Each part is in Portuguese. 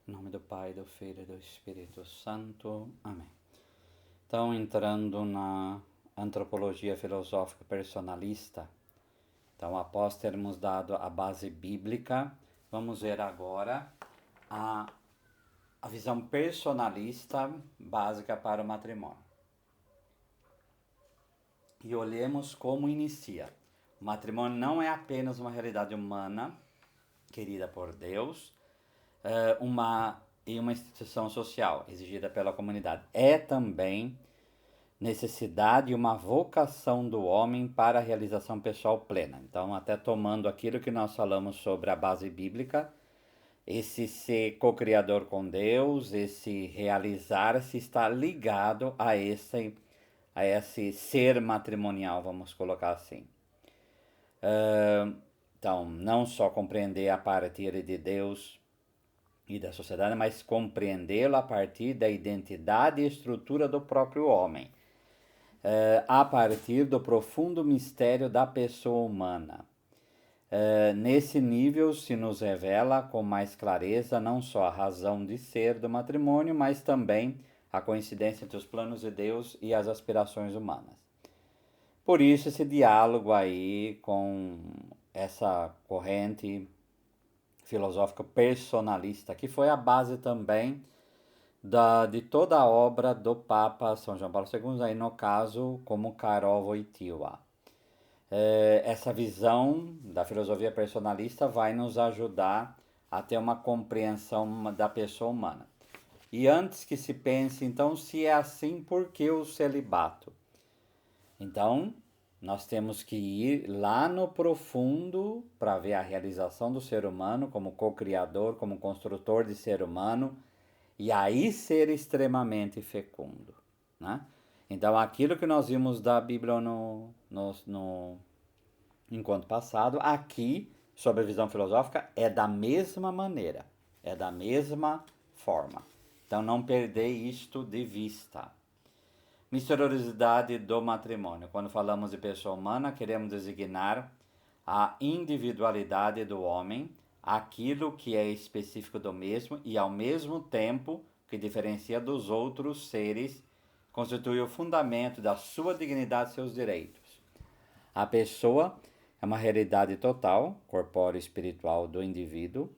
Em nome do Pai, do Filho e do Espírito Santo. Amém. Então, entrando na antropologia filosófica personalista, então, após termos dado a base bíblica, vamos ver agora a visão personalista básica para o matrimônio. E olhemos como inicia. O matrimônio não é apenas uma realidade humana, querida por Deus, uma instituição social exigida pela comunidade. É também necessidade e uma vocação do homem para a realização pessoal plena. Então, até tomando aquilo que nós falamos sobre a base bíblica, esse ser co-criador com Deus, esse realizar-se está ligado a esse ser matrimonial, vamos colocar assim. Então, não só compreender a partir de Deus e da sociedade, mas compreendê-lo a partir da identidade e estrutura do próprio homem, a partir do profundo mistério da pessoa humana. Nesse nível se nos revela com mais clareza não só a razão de ser do matrimônio, mas também a coincidência entre os planos de Deus e as aspirações humanas. Por isso esse diálogo aí com essa corrente filosófica personalista, que foi a base também de toda a obra do Papa São João Paulo II, aí no caso como Karol Wojtyła. Essa visão da filosofia personalista vai nos ajudar a ter uma compreensão da pessoa humana. E antes que se pense, então, se é assim, por que o celibato? Então, nós temos que ir lá no profundo para ver a realização do ser humano como co-criador, como construtor de ser humano, e aí ser extremamente fecundo, né? Então, aquilo que nós vimos da Bíblia no encontro passado, aqui, sobre a visão filosófica, é da mesma maneira, é da mesma forma. Então, não perder isto de vista. Misteriosidade do matrimônio. Quando falamos de pessoa humana, queremos designar a individualidade do homem, aquilo que é específico do mesmo e, ao mesmo tempo, que diferencia dos outros seres, constitui o fundamento da sua dignidade e seus direitos. A pessoa é uma realidade total, corpórea e espiritual do indivíduo,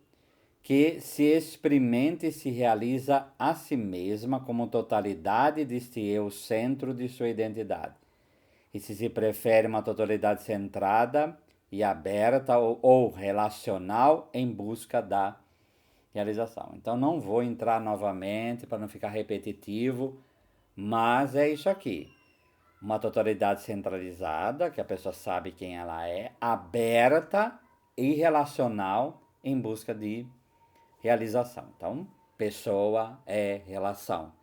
que se experimenta e se realiza a si mesma como totalidade deste eu centro de sua identidade. E se prefere uma totalidade centrada e aberta ou relacional em busca da realização. Então não vou entrar novamente para não ficar repetitivo, mas é isso aqui. Uma totalidade centralizada, que a pessoa sabe quem ela é, aberta e relacional em busca de realização. Então, pessoa é relação.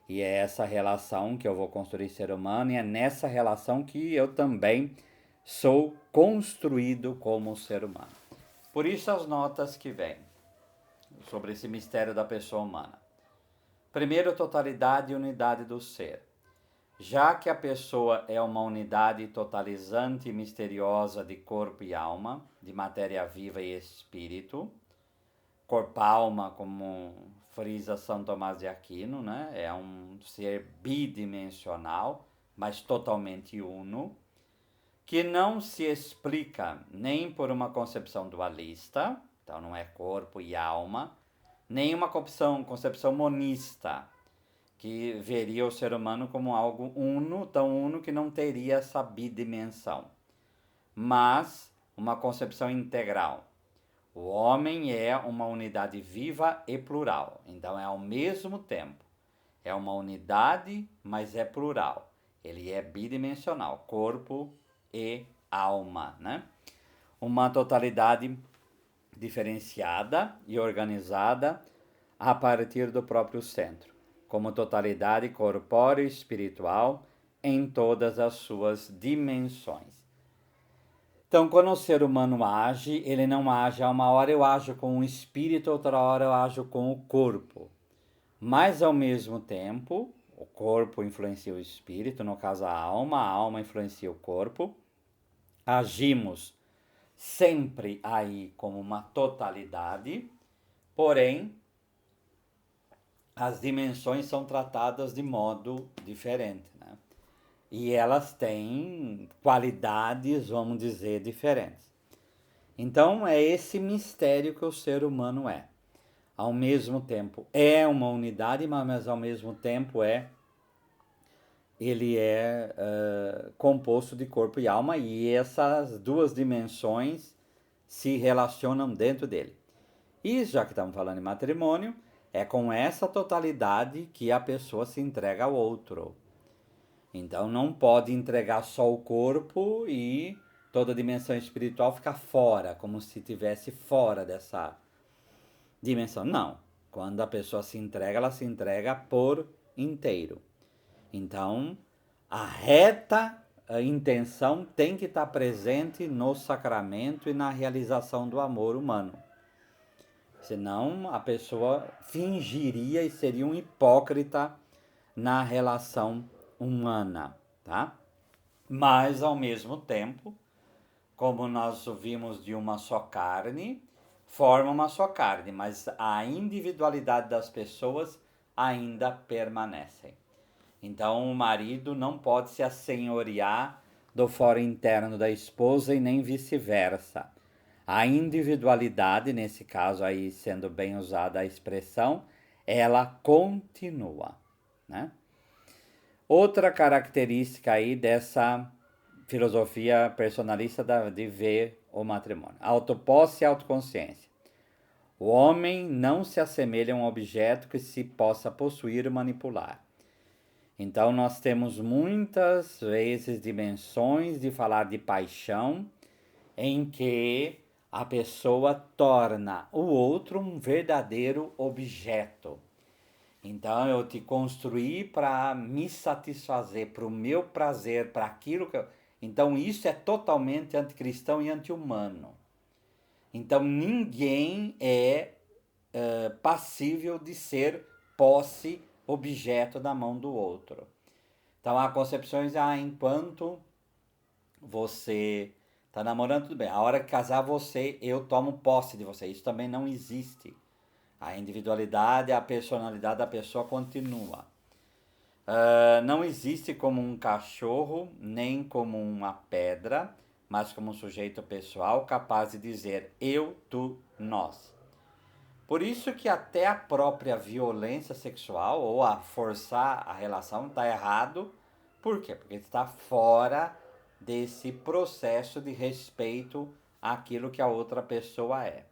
E é essa relação que eu vou construir ser humano, e é nessa relação que eu também sou construído como ser humano. Por isso as notas que vêm sobre esse mistério da pessoa humana. Primeiro, totalidade e unidade do ser. Já que a pessoa é uma unidade totalizante e misteriosa de corpo e alma, de matéria viva e espírito, corpo-alma, como frisa São Tomás de Aquino, né? É um ser bidimensional, mas totalmente uno, que não se explica nem por uma concepção dualista, então não é corpo e alma, nem uma concepção monista, que veria o ser humano como algo uno, tão uno que não teria essa bidimensão, mas uma concepção integral. O homem é uma unidade viva e plural, então é ao mesmo tempo. É uma unidade, mas é plural. Ele é bidimensional, corpo e alma, né? Uma totalidade diferenciada e organizada a partir do próprio centro, como totalidade corpórea e espiritual em todas as suas dimensões. Então, quando o ser humano age, ele não age a uma hora eu ajo com o espírito, outra hora eu ajo com o corpo. Mas, ao mesmo tempo, o corpo influencia o espírito, no caso a alma influencia o corpo. Agimos sempre aí como uma totalidade, porém, as dimensões são tratadas de modo diferente, né? E elas têm qualidades, vamos dizer, diferentes. Então é esse mistério que o ser humano é. Ao mesmo tempo é uma unidade, mas ao mesmo tempo ele é composto de corpo e alma, e essas duas dimensões se relacionam dentro dele. E já que estamos falando em matrimônio, é com essa totalidade que a pessoa se entrega ao outro. Então não pode entregar só o corpo e toda a dimensão espiritual ficar fora, como se estivesse fora dessa dimensão. Não. Quando a pessoa se entrega, ela se entrega por inteiro. Então, a reta intenção tem que estar presente no sacramento e na realização do amor humano. Senão, a pessoa fingiria e seria um hipócrita na relação humana, tá? Mas, ao mesmo tempo, como nós vimos de uma só carne, forma uma só carne, mas a individualidade das pessoas ainda permanecem. Então, o marido não pode se assenhorear do foro interno da esposa e nem vice-versa. A individualidade, nesse caso aí sendo bem usada a expressão, ela continua, né? Outra característica aí dessa filosofia personalista de ver o matrimônio: autoposse e autoconsciência. O homem não se assemelha a um objeto que se possa possuir e manipular. Então nós temos muitas vezes dimensões de falar de paixão em que a pessoa torna o outro um verdadeiro objeto. Então eu te construí para me satisfazer, para o meu prazer, para aquilo que eu... Então isso é totalmente anticristão e anti-humano. Então ninguém é passível de ser posse, objeto da mão do outro. Então há concepções, enquanto você está namorando, tudo bem. A hora que casar você, eu tomo posse de você. Isso também não existe. A individualidade, a personalidade da pessoa continua. Não existe como um cachorro, nem como uma pedra, mas como um sujeito pessoal capaz de dizer eu, tu, nós. Por isso que até a própria violência sexual ou a forçar a relação está errado. Por quê? Porque está fora desse processo de respeito àquilo que a outra pessoa é.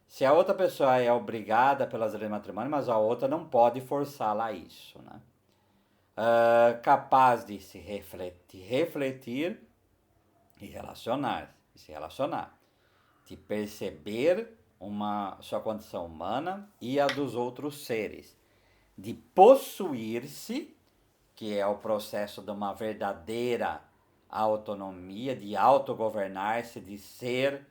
Se a outra pessoa é obrigada pelas leis do matrimônio, mas a outra não pode forçá-la a isso, né? Capaz de se refletir e se relacionar, de perceber sua condição humana e a dos outros seres, de possuir-se, que é o processo de uma verdadeira autonomia, de autogovernar-se, de ser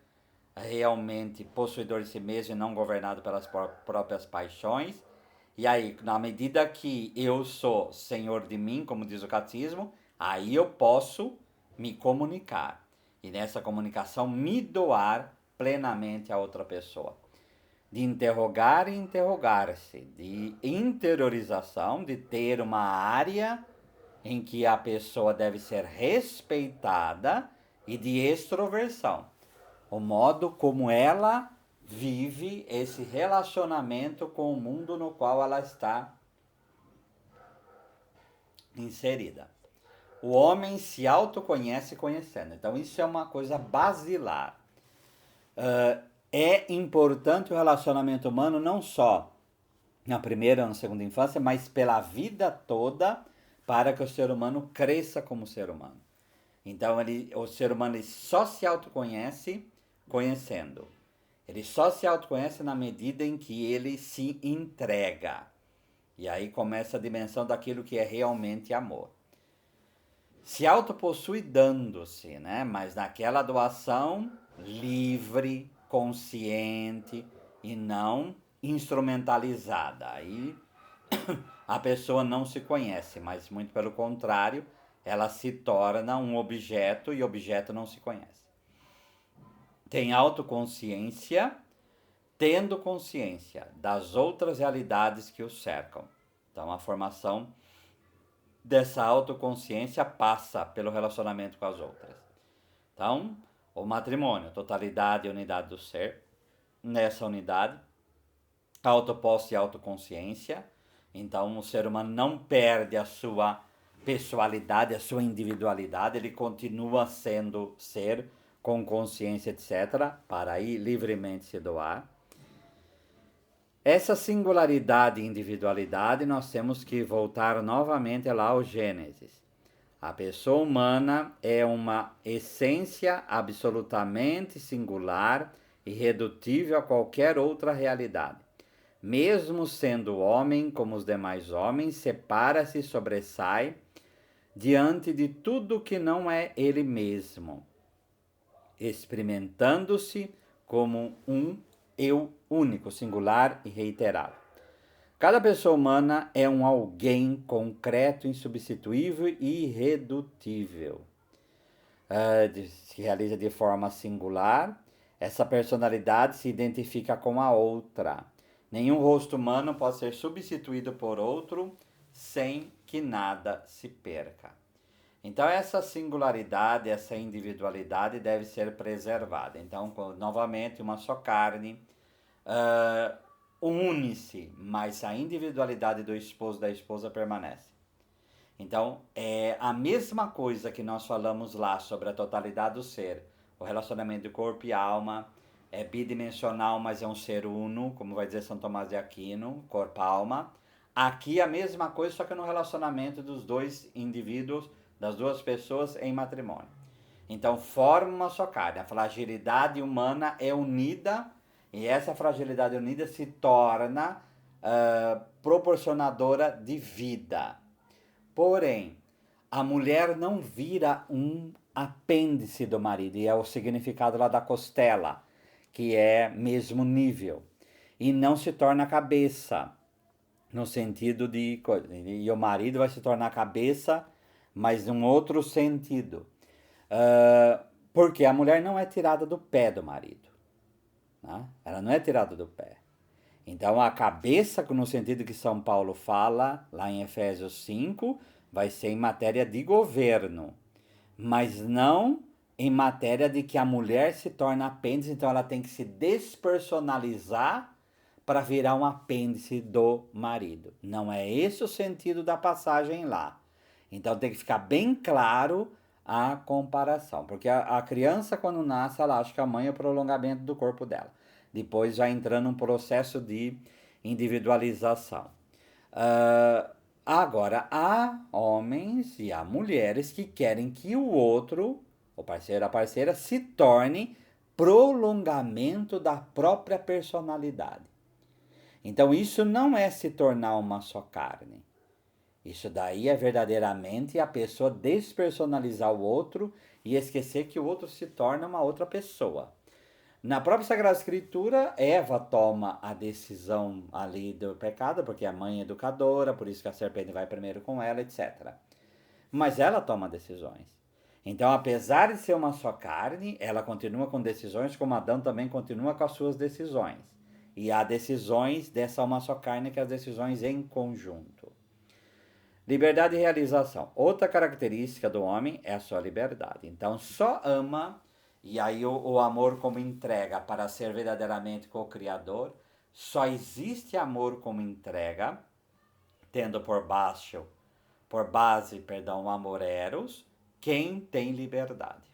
realmente possuidor de si mesmo e não governado pelas próprias paixões. E aí, na medida que eu sou senhor de mim, como diz o catecismo, aí eu posso me comunicar. E nessa comunicação me doar plenamente a outra pessoa. De interrogar e interrogar-se, de interiorização, de ter uma área em que a pessoa deve ser respeitada, e de extroversão, o modo como ela vive esse relacionamento com o mundo no qual ela está inserida. O homem se autoconhece conhecendo. Então isso é uma coisa basilar. É importante o relacionamento humano não só na primeira ou na segunda infância, mas pela vida toda, para que o ser humano cresça como ser humano. Então o ser humano ele só se autoconhece conhecendo. Ele só se autoconhece na medida em que ele se entrega. E aí começa a dimensão daquilo que é realmente amor. Se autopossui dando-se, né? Mas naquela doação livre, consciente e não instrumentalizada. Aí a pessoa não se conhece, mas muito pelo contrário, ela se torna um objeto e o objeto não se conhece. Tem autoconsciência, tendo consciência das outras realidades que o cercam. Então, a formação dessa autoconsciência passa pelo relacionamento com as outras. Então, o matrimônio, totalidade e unidade do ser. Nessa unidade, autoposse e autoconsciência. Então, o ser humano não perde a sua pessoalidade, a sua individualidade, ele continua sendo ser, com consciência, etc., para aí livremente se doar. Essa singularidade e individualidade, nós temos que voltar novamente lá ao Gênesis. A pessoa humana é uma essência absolutamente singular, irredutível a qualquer outra realidade. Mesmo sendo homem como os demais homens, separa-se e sobressai diante de tudo que não é ele mesmo, experimentando-se como um eu único, singular e reiterável. Cada pessoa humana é um alguém concreto, insubstituível e irredutível. Se realiza de forma singular, essa personalidade se identifica com a outra. Nenhum rosto humano pode ser substituído por outro sem que nada se perca. Então, essa singularidade, essa individualidade deve ser preservada. Então, novamente, uma só carne, une-se, mas a individualidade do esposo e da esposa permanece. Então, é a mesma coisa que nós falamos lá sobre a totalidade do ser. O relacionamento de corpo e alma é bidimensional, mas é um ser uno, como vai dizer São Tomás de Aquino, corpo-alma. Aqui a mesma coisa, só que no relacionamento dos dois indivíduos, das duas pessoas em matrimônio. Então, forma uma só carne. A fragilidade humana é unida, e essa fragilidade unida se torna proporcionadora de vida. Porém, a mulher não vira um apêndice do marido, e é o significado lá da costela, que é mesmo nível, e não se torna cabeça, no sentido de... E o marido vai se tornar cabeça, mas num outro sentido. Porque a mulher não é tirada do pé do marido. Né? Ela não é tirada do pé. Então, a cabeça, no sentido que São Paulo fala, lá em Efésios 5, vai ser em matéria de governo, mas não em matéria de que a mulher se torna apêndice, então ela tem que se despersonalizar para virar um apêndice do marido. Não é esse o sentido da passagem lá. Então, tem que ficar bem claro a comparação, porque a criança, quando nasce, ela acha que a mãe é o prolongamento do corpo dela. Depois já entrando num processo de individualização. Agora, há homens e há mulheres que querem que o outro, o parceiro, a parceira, se torne prolongamento da própria personalidade. Então, isso não é se tornar uma só carne. Isso daí é verdadeiramente a pessoa despersonalizar o outro e esquecer que o outro se torna uma outra pessoa. Na própria Sagrada Escritura, Eva toma a decisão ali do pecado, porque a mãe é educadora, por isso que a serpente vai primeiro com ela, etc. Mas ela toma decisões. Então, apesar de ser uma só carne, ela continua com decisões, como Adão também continua com as suas decisões. E há decisões dessa uma só carne, que as decisões em conjunto. Liberdade e realização. Outra característica do homem é a sua liberdade. Então, só ama, e aí o amor como entrega para ser verdadeiramente co-criador, só existe amor como entrega, tendo por base, o amor eros, quem tem liberdade.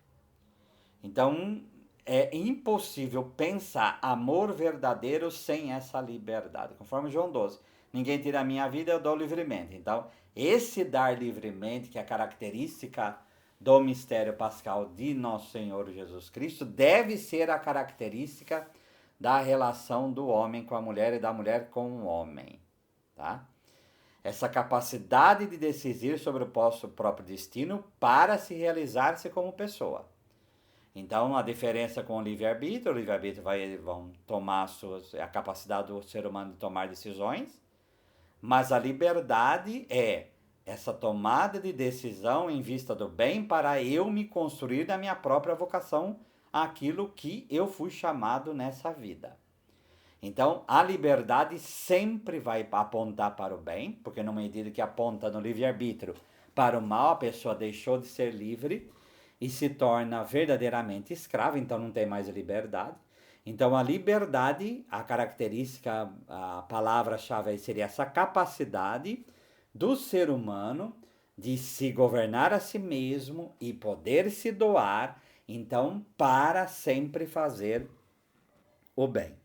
Então, é impossível pensar amor verdadeiro sem essa liberdade. Conforme João 12, ninguém tira a minha vida, eu dou livremente. Então, esse dar livremente, que é a característica do mistério pascal de Nosso Senhor Jesus Cristo, deve ser a característica da relação do homem com a mulher e da mulher com o homem. Tá? Essa capacidade de decidir sobre o próprio destino para se realizar-se como pessoa. Então, a diferença com o livre-arbítrio vão tomar a capacidade do ser humano de tomar decisões, mas a liberdade é essa tomada de decisão em vista do bem para eu me construir da minha própria vocação, aquilo que eu fui chamado nessa vida. Então, a liberdade sempre vai apontar para o bem, porque na medida que aponta no livre-arbítrio para o mal, a pessoa deixou de ser livre e se torna verdadeiramente escrava, então não tem mais liberdade. Então, a liberdade, a característica, a palavra-chave aí seria essa capacidade do ser humano de se governar a si mesmo e poder se doar, então, para sempre fazer o bem.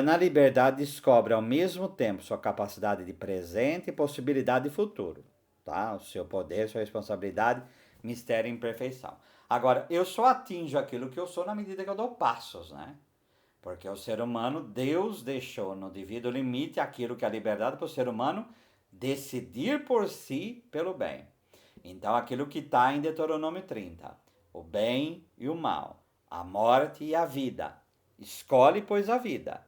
Na liberdade descobre ao mesmo tempo sua capacidade de presente e possibilidade de futuro, tá? O seu poder, sua responsabilidade, mistério e imperfeição. Agora, eu só atinjo aquilo que eu sou na medida que eu dou passos, né? Porque o ser humano, Deus deixou no devido limite aquilo que é a liberdade para o ser humano decidir por si pelo bem. Então, aquilo que está em Deuteronômio 30, o bem e o mal, a morte e a vida. Escolhe, pois, a vida.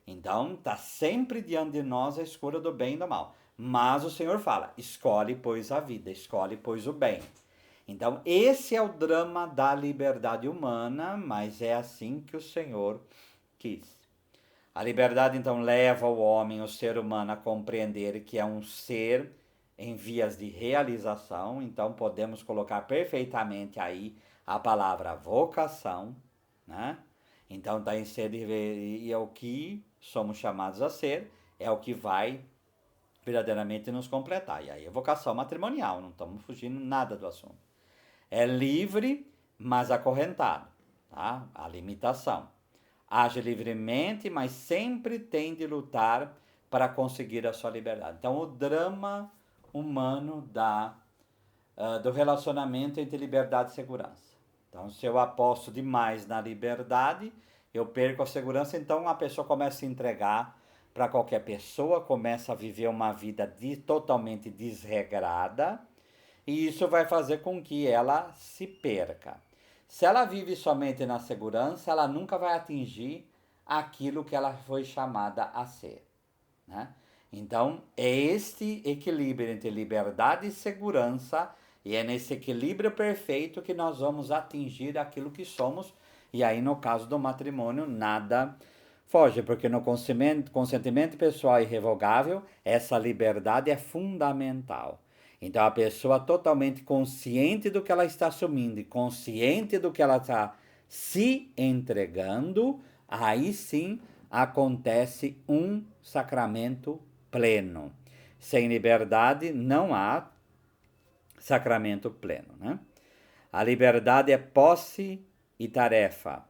Então, está sempre diante de nós a escolha do bem e do mal. Mas o Senhor fala, escolhe, pois, a vida, escolhe, pois, o bem. Então, esse é o drama da liberdade humana, mas é assim que o Senhor quis. A liberdade, então, leva o homem, o ser humano, a compreender que é um ser em vias de realização. Então, podemos colocar perfeitamente aí a palavra vocação, né? Então, está em ser e é o que somos chamados a ser, é o que vai verdadeiramente nos completar. E aí, a vocação matrimonial, não estamos fugindo nada do assunto. É livre, mas acorrentado, tá? A limitação. Age livremente, mas sempre tem de lutar para conseguir a sua liberdade. Então, o drama humano do relacionamento entre liberdade e segurança. Então, se eu aposto demais na liberdade, eu perco a segurança, então a pessoa começa a se entregar para qualquer pessoa, começa a viver uma vida totalmente desregrada, e isso vai fazer com que ela se perca. Se ela vive somente na segurança, ela nunca vai atingir aquilo que ela foi chamada a ser, né? Então, é este equilíbrio entre liberdade e segurança, e é nesse equilíbrio perfeito que nós vamos atingir aquilo que somos, e aí no caso do matrimônio, nada foge, porque no consentimento pessoal irrevogável, essa liberdade é fundamental. Então, a pessoa totalmente consciente do que ela está assumindo e consciente do que ela está se entregando, aí sim acontece um sacramento pleno. Sem liberdade não há sacramento pleno, né? A liberdade é posse e tarefa,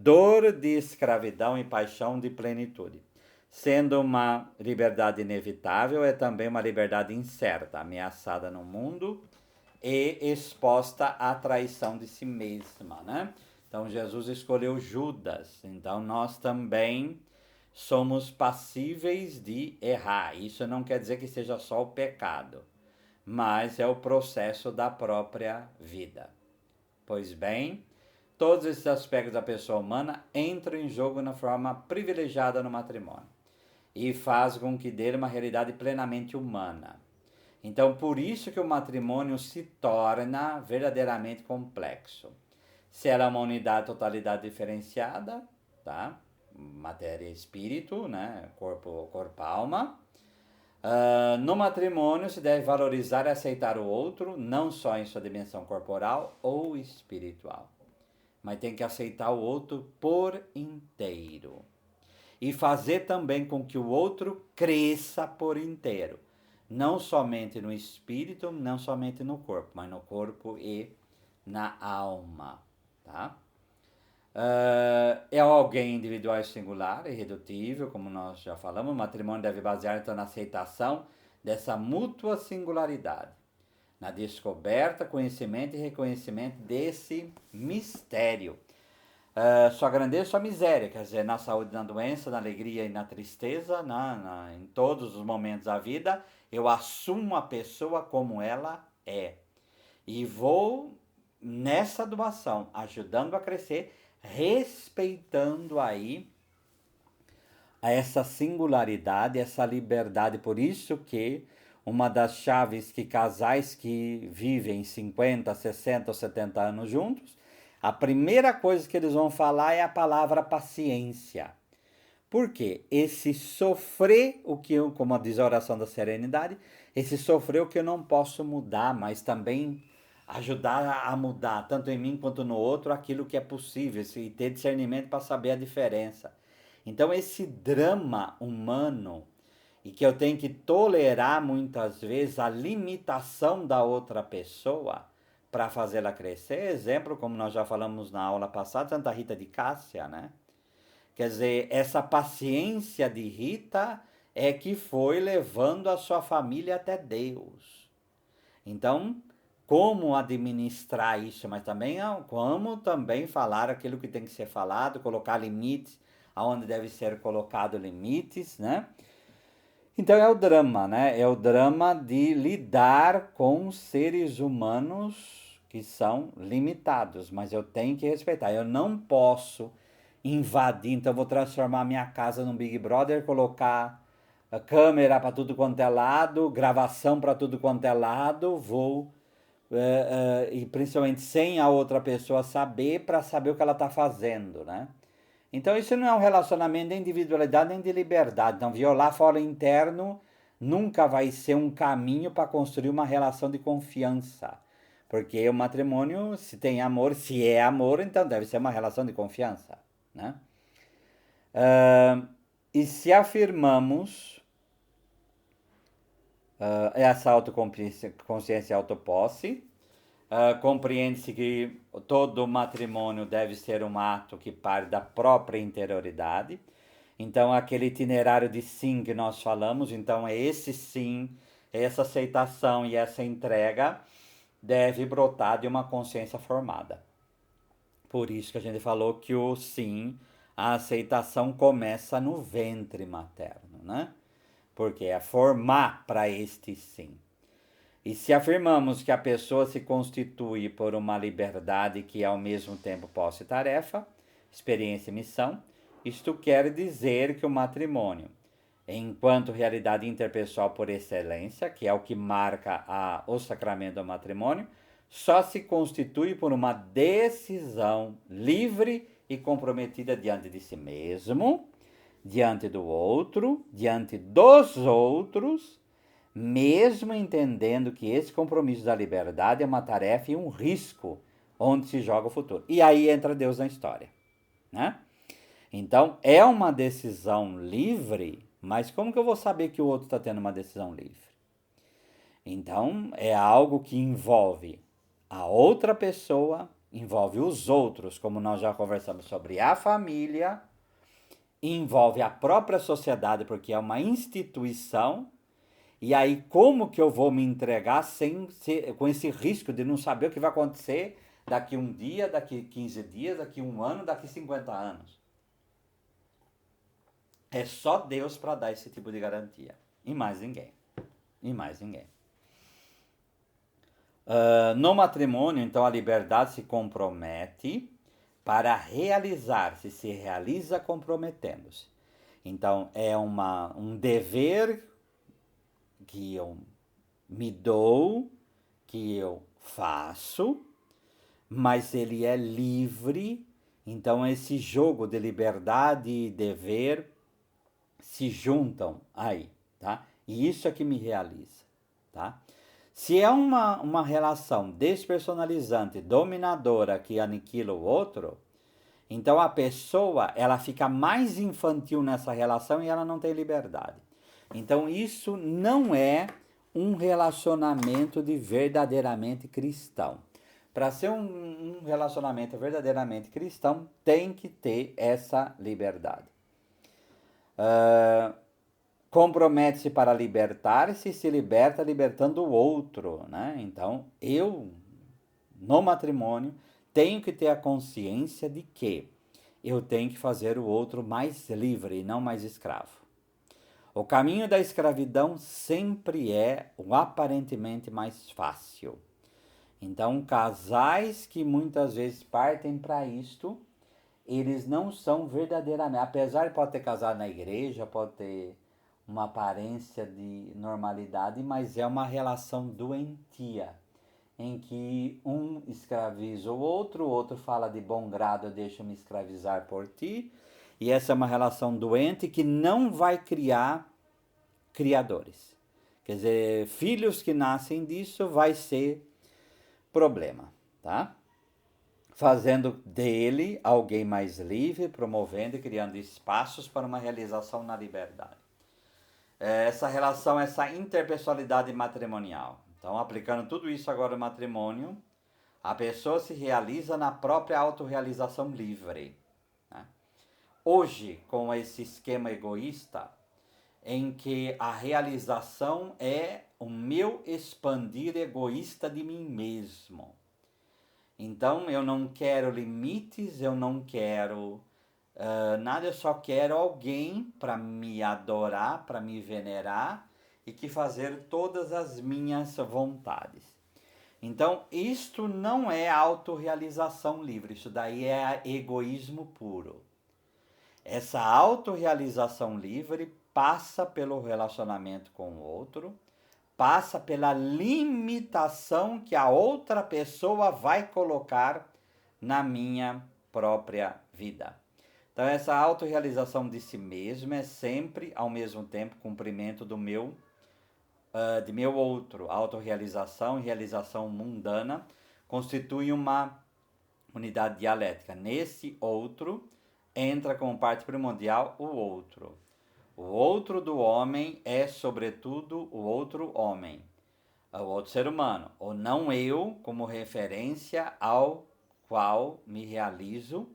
dor de escravidão e paixão de plenitude. Sendo uma liberdade inevitável, é também uma liberdade incerta, ameaçada no mundo e exposta à traição de si mesma, né? Então, Jesus escolheu Judas, então nós também somos passíveis de errar. Isso não quer dizer que seja só o pecado, mas é o processo da própria vida. Pois bem, todos esses aspectos da pessoa humana entram em jogo na forma privilegiada no matrimônio e faz com que dê uma realidade plenamente humana. Então, por isso que o matrimônio se torna verdadeiramente complexo. Se ela é uma unidade, totalidade diferenciada, tá? Matéria e espírito, né? Corpo, alma. No matrimônio se deve valorizar e aceitar o outro, não só em sua dimensão corporal ou espiritual, mas tem que aceitar o outro por inteiro. E fazer também com que o outro cresça por inteiro. Não somente no espírito, não somente no corpo, mas no corpo e na alma, tá? É alguém individual e singular, irredutível, como nós já falamos. O matrimônio deve basear então na aceitação dessa mútua singularidade, na descoberta, conhecimento e reconhecimento desse mistério. Sua grandeza e sua miséria, quer dizer, na saúde, na doença, na alegria e na tristeza, em todos os momentos da vida, eu assumo a pessoa como ela é. E vou nessa doação, ajudando a crescer, respeitando aí essa singularidade, essa liberdade. Por isso que uma das chaves que casais que vivem 50, 60 ou 70 anos juntos, A primeira coisa que eles vão falar é a palavra paciência. Por quê? Esse sofrer, o que eu, como diz a oração da serenidade, esse sofrer o que eu não posso mudar, mas também ajudar a mudar, tanto em mim quanto no outro, aquilo que é possível, e ter discernimento para saber a diferença. Então, esse drama humano, e que eu tenho que tolerar muitas vezes a limitação da outra pessoa para fazê-la crescer, exemplo, como nós já falamos na aula passada, Santa Rita de Cássia, né? Quer dizer, essa paciência de Rita é que foi levando a sua família até Deus. Então, como administrar isso, mas também como também falar aquilo que tem que ser falado, colocar limites aonde deve ser colocado limites, né? Então é o drama, né? É o drama de lidar com seres humanos que são limitados, mas eu tenho que respeitar. Eu não posso invadir, então eu vou transformar minha casa num Big Brother, colocar a câmera para tudo quanto é lado, gravação para tudo quanto é lado, vou e principalmente sem a outra pessoa saber, para saber o que ela está fazendo, né? Então isso não é um relacionamento de individualidade nem de liberdade. Então violar fora interno nunca vai ser um caminho para construir uma relação de confiança. Porque o matrimônio, se tem amor, se é amor, então deve ser uma relação de confiança, né? E se afirmamos essa autoconsciência e autoposse, compreende-se que todo matrimônio deve ser um ato que parte da própria interioridade. Então, aquele itinerário de sim que nós falamos, então é esse sim, essa aceitação e essa entrega deve brotar de uma consciência formada. Por isso que a gente falou que o sim, a aceitação começa no ventre materno, né? Porque é formar para este sim. E se afirmamos que a pessoa se constitui por uma liberdade que é ao mesmo tempo posse e tarefa, experiência e missão, isto quer dizer que o matrimônio, enquanto realidade interpessoal por excelência, que é o que marca o sacramento do matrimônio, só se constitui por uma decisão livre e comprometida diante de si mesmo, diante do outro, diante dos outros, mesmo entendendo que esse compromisso da liberdade é uma tarefa e um risco onde se joga o futuro. E aí entra Deus na história, né? Então, é uma decisão livre, mas como que eu vou saber que o outro está tendo uma decisão livre? Então, é algo que envolve a outra pessoa, envolve os outros, como nós já conversamos sobre a família, envolve a própria sociedade, porque é uma instituição. E aí, como que eu vou me entregar com esse risco de não saber o que vai acontecer daqui um dia, daqui 15 dias, daqui um ano, daqui 50 anos? É só Deus para dar esse tipo de garantia. E mais ninguém. E mais ninguém. No matrimônio, então, a liberdade se compromete para realizar-se, se realiza comprometendo-se. Então, é um dever que eu me dou, que eu faço, mas ele é livre. Então, esse jogo de liberdade e dever se juntam aí, tá? E isso é que me realiza, tá? Se é uma relação despersonalizante, dominadora, que aniquila o outro, então a pessoa, ela fica mais infantil nessa relação e ela não tem liberdade. Então isso não é um relacionamento de verdadeiramente cristão. Para ser um relacionamento verdadeiramente cristão, tem que ter essa liberdade. Compromete-se para libertar-se e se liberta libertando o outro, né? Então, eu, no matrimônio, tenho que ter a consciência de que eu tenho que fazer o outro mais livre e não mais escravo. O caminho da escravidão sempre é o aparentemente mais fácil. Então, casais que muitas vezes partem para isto, eles não são verdadeiramente, apesar de pode ter casado na igreja, pode ter uma aparência de normalidade, mas é uma relação doentia. em que um escraviza o outro fala de bom grado, deixa-me escravizar por ti. E essa é uma relação doente que não vai criar criadores. Quer dizer, filhos que nascem disso vai ser problema, tá? Fazendo dele alguém mais livre, promovendo e criando espaços para uma realização na liberdade. Essa relação, essa interpessoalidade matrimonial. Então, aplicando tudo isso agora no matrimônio, a pessoa se realiza na própria autorrealização livre. Né? Hoje, com esse esquema egoísta, em que a realização é o meu expandir egoísta de mim mesmo. Então, eu não quero limites, eu não quero nada, eu só quero alguém para me adorar, para me venerar e que fazer todas as minhas vontades. Então, isto não é autorrealização livre, isso daí é egoísmo puro. Essa autorrealização livre passa pelo relacionamento com o outro, passa pela limitação que a outra pessoa vai colocar na minha própria vida. Então, essa autorrealização de si mesmo é sempre, ao mesmo tempo, cumprimento de meu outro. Autorrealização e realização mundana constituem uma unidade dialética. Nesse outro, entra como parte primordial o outro. O outro do homem é, sobretudo, o outro homem, o outro ser humano, ou não eu como referência ao qual me realizo,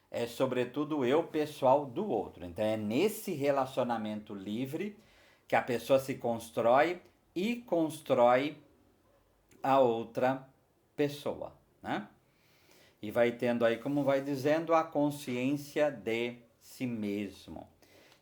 é sobretudo o eu pessoal do outro. Então é nesse relacionamento livre que a pessoa se constrói e constrói a outra pessoa, né? E vai tendo aí, como vai dizendo, a consciência de si mesmo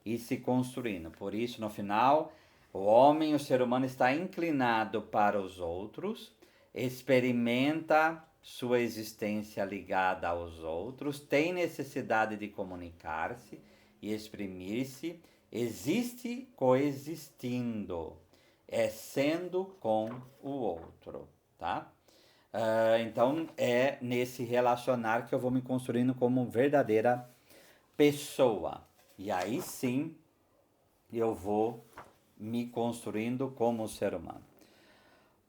e se construindo. Por isso, no final, o homem, o ser humano, está inclinado para os outros, experimenta sua existência ligada aos outros, tem necessidade de comunicar-se e exprimir-se, existe coexistindo, é sendo com o outro, tá? Então, é nesse relacionar que eu vou me construindo como verdadeira pessoa. E aí sim, eu vou me construindo como ser humano.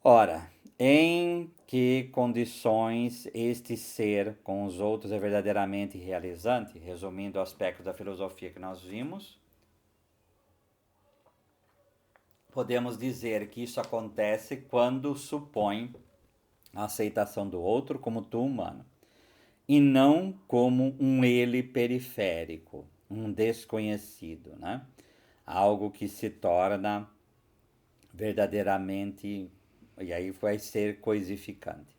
Ora, em que condições este ser com os outros é verdadeiramente realizante? Resumindo o aspecto da filosofia que nós vimos, podemos dizer que isso acontece quando supõe a aceitação do outro como tu humano, e não como um ele periférico, um desconhecido, né? Algo que se torna verdadeiramente, e aí vai ser coisificante.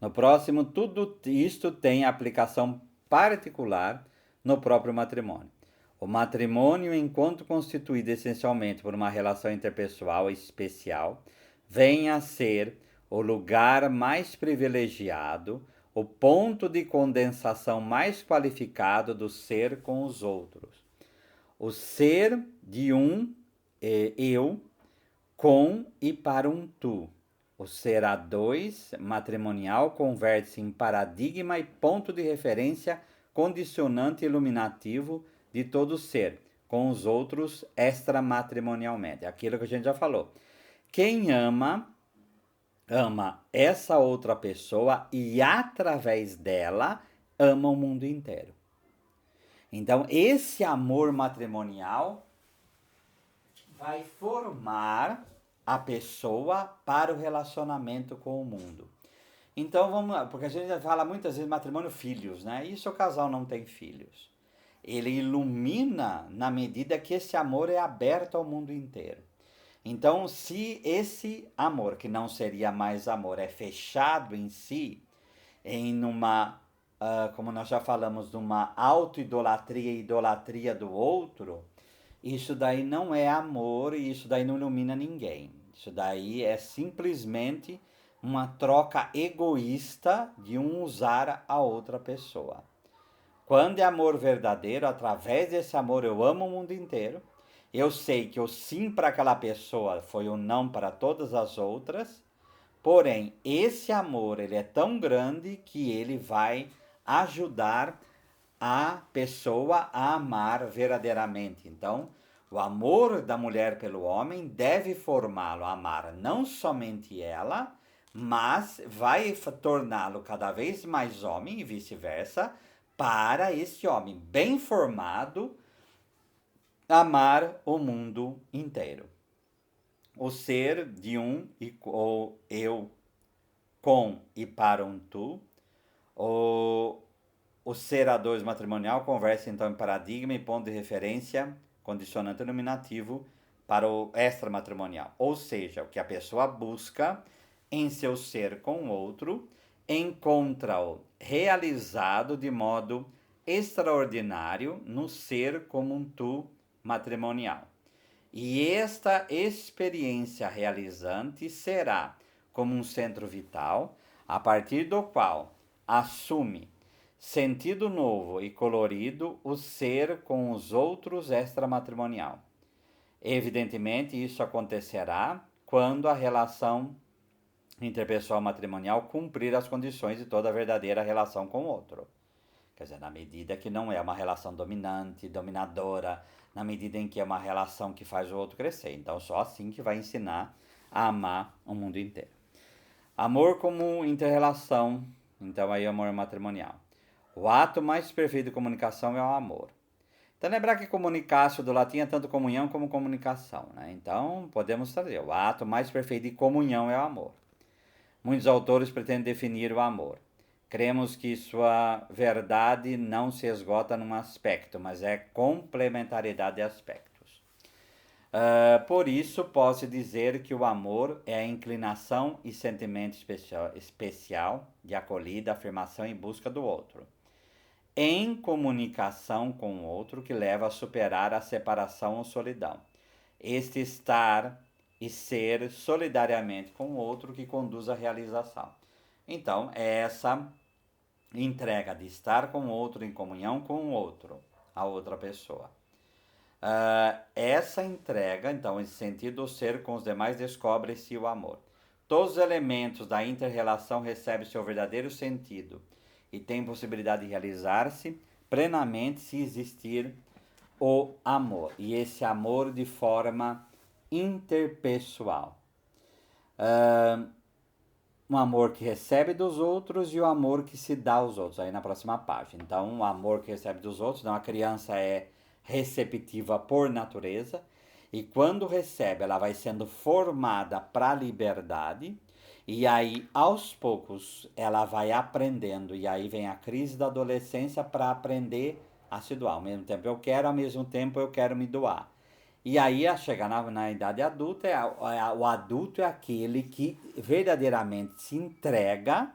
No próximo, tudo isto tem aplicação particular no próprio matrimônio. O matrimônio, enquanto constituído essencialmente por uma relação interpessoal especial, vem a ser o lugar mais privilegiado, o ponto de condensação mais qualificado do ser com os outros. O ser de um eu com e para um tu. O ser a dois matrimonial converte-se em paradigma e ponto de referência condicionante e iluminativo de todo ser, com os outros extramatrimonialmente. Aquilo que a gente já falou. Quem ama essa outra pessoa e através dela ama o mundo inteiro. Então, esse amor matrimonial vai formar a pessoa para o relacionamento com o mundo. Então, vamos lá, porque a gente fala muitas vezes matrimônio filhos, né? E se o casal não tem filhos? Ele ilumina na medida que esse amor é aberto ao mundo inteiro. Então, se esse amor, que não seria mais amor, é fechado em si, em uma, como nós já falamos, numa auto-idolatria e idolatria do outro, isso daí não é amor e isso daí não ilumina ninguém. Isso daí é simplesmente uma troca egoísta de um usar a outra pessoa. Quando é amor verdadeiro, através desse amor eu amo o mundo inteiro. Eu sei que o sim para aquela pessoa foi o não para todas as outras, Porém, esse amor ele é tão grande que ele vai ajudar a pessoa a amar verdadeiramente. Então, o amor da mulher pelo homem deve formá-lo a amar não somente ela, mas vai torná-lo cada vez mais homem e vice-versa, para esse homem bem formado amar o mundo inteiro. O ser de um e ou eu com e para um tu, o ser a dois matrimonial conversa então em paradigma e ponto de referência, condicionante nominativo para o extramatrimonial. Ou seja, o que a pessoa busca em seu ser com o outro, encontra-o realizado de modo extraordinário no ser como um tu matrimonial. E esta experiência realizante será como um centro vital, a partir do qual assume sentido novo e colorido o ser com os outros extramatrimonial. Evidentemente, isso acontecerá quando a relação interpessoal matrimonial cumprir as condições de toda verdadeira relação com o outro. Quer dizer, na medida que não é uma relação dominante, dominadora, na medida em que é uma relação que faz o outro crescer. Então, só assim que vai ensinar a amar o mundo inteiro. Amor como inter-relação, então aí amor matrimonial. O ato mais perfeito de comunicação é o amor. Então, lembrar que comunicação do latim é tanto comunhão como comunicação, né? Então, podemos trazer, o ato mais perfeito de comunhão é o amor. Muitos autores pretendem definir o amor. Cremos que sua verdade não se esgota num aspecto, mas é complementariedade de aspectos. Por isso, posso dizer que o amor é a inclinação e sentimento especial de acolhida, afirmação e busca do outro, em comunicação com o outro, que leva a superar a separação ou solidão. Este estar e ser solidariamente com o outro que conduz à realização. Então, é essa entrega de estar com o outro, em comunhão com o outro, a outra pessoa. Essa entrega, então, esse sentido, o ser com os demais descobre-se o amor. Todos os elementos da inter-relação recebem seu verdadeiro sentido e têm possibilidade de realizar-se plenamente se existir o amor. E esse amor de forma interpessoal. Um amor que recebe dos outros e o amor que se dá aos outros, aí na próxima página. Então, o amor que recebe dos outros, então a criança é receptiva por natureza, e quando recebe, ela vai sendo formada para a liberdade, e aí, aos poucos, ela vai aprendendo, e aí vem a crise da adolescência para aprender a se doar. Ao mesmo tempo eu quero, ao mesmo tempo eu quero me doar. E aí, a chegar na idade adulta, o adulto é aquele que verdadeiramente se entrega,